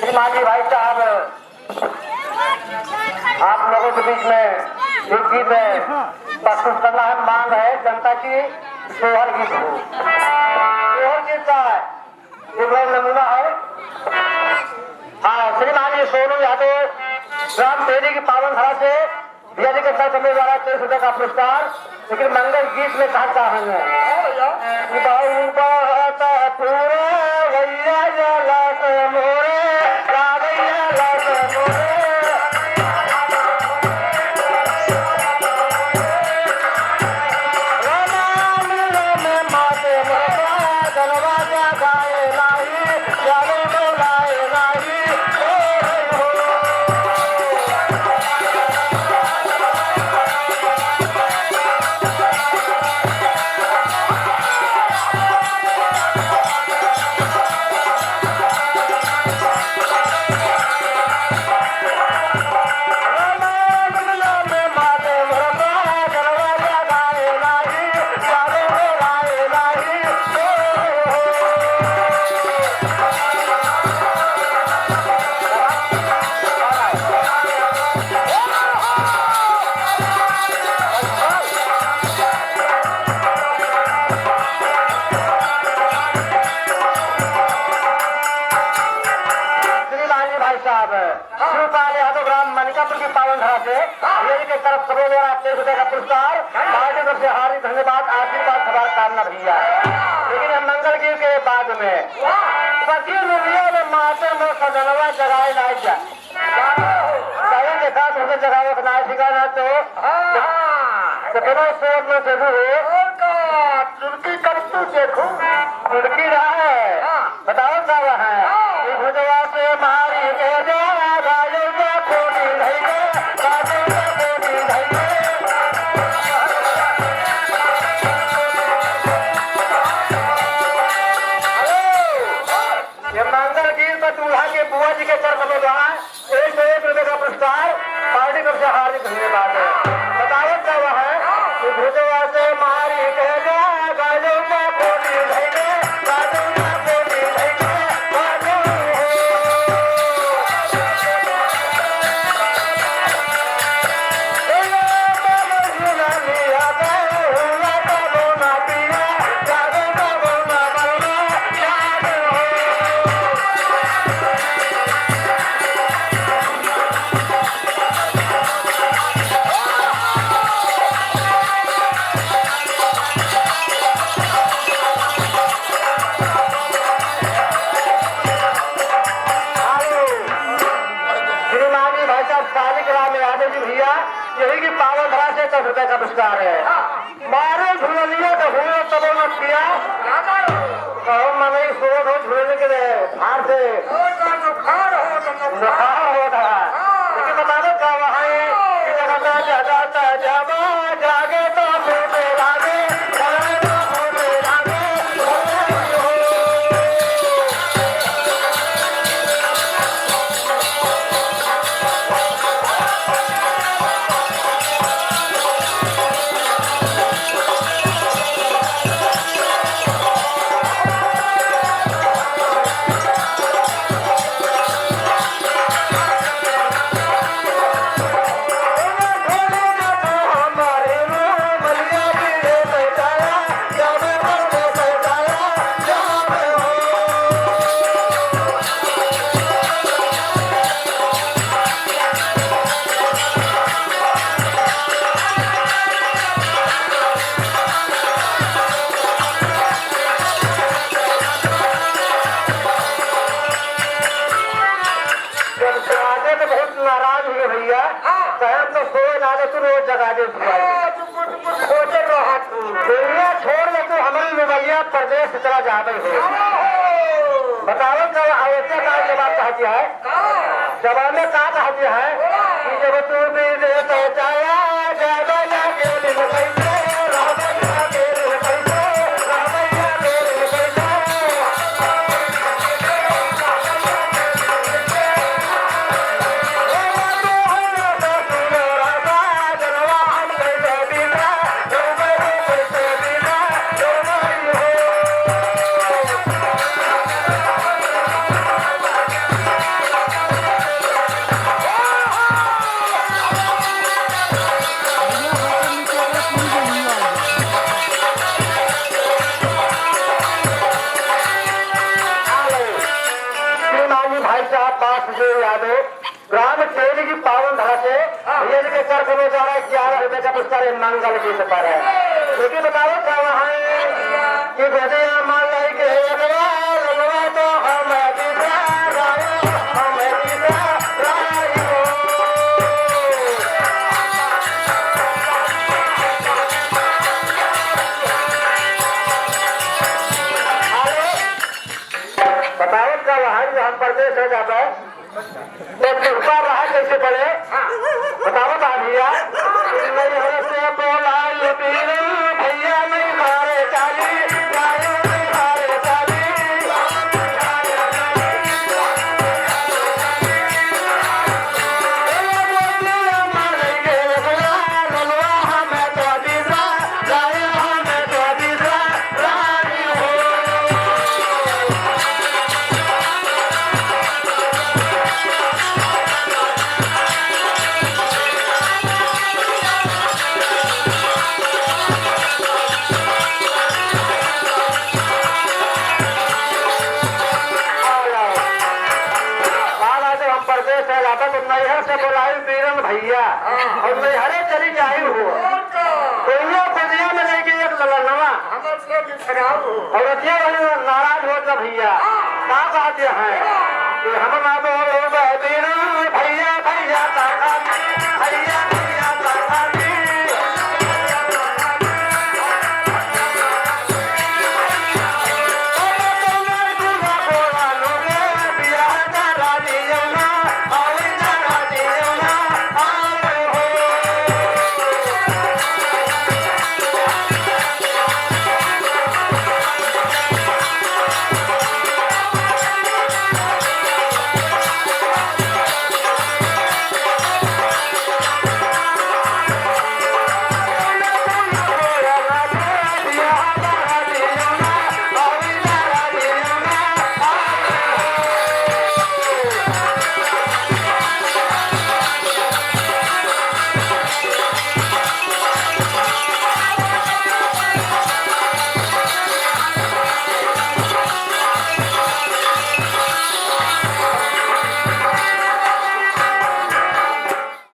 श्रीमाजी भाई साहब, आप लोगों के बीच में एक गीत है प्रस्तुत करना है। मांग है जनता की सोहर गीत हो। सोहर गीत का एक नमूना है। हाँ, श्रीमाजी सोनू यादव ग्राम तेरी की पावन धरा से भैया जी के सर समय द्वारा 23 रुपए का पुरस्कार। लेकिन मंगल गीत में कहा है धन्यवाद आशीर्वाद सवार कामना भैया। लेकिन हम मंगल गीत के बाद में पति में मातर में सदनवा जगाए ना देखा तुमने जगावे ना सिखाना तो कितना शोर में से लुड़की करतू देखो लुड़की रहा है। बताओ क्या वहाँ है भुजवा से मारी पार्टी तरफ से हार्दिक धन्यवाद है। बताओ क्या वह है भुजवा से मारी यही की पावन धरा से 10 रुपए का पुरस्कार है। मारो झूलिया तो हुए तब मत किया कहो मने सोच हो झूलने के लिए हार से बुखार हो रहा। लेकिन बताओ क्या वहाँ जाता जावा जागे तो लागे जगा दे छोड़ दे तू हमारी मोबाइलिया प्रदेश चला जाते हो। बताओ कब अयोध्या का जवाब कहा दिया है। जवाब में कहा कहा दिया है कि जब तू भी पहुंचाया जी भाई साहब पास से यादव ग्राम चेली की पावन धरा से भैया जी के कर को जा रहा है 11 रुपए का पुरस्कार मंगल गीत पर है। क्योंकि बताओ क्या वहाँ कि गधे मान लाई के लगवा तो हम बताओ क्या वहाँ हम प्रदेश हो जाता है तो कृपा रहा कैसे पड़े बताओ भैया नहीं से बोला भैया नहीं मारे चाली नहीं मारे चाली नैहर से बोलाई बीरन भैया और नैहरे चली जाई हो दुनिया में लेके एक ललनवा और नाराज हो भैया क्या बात है कि हम ना तो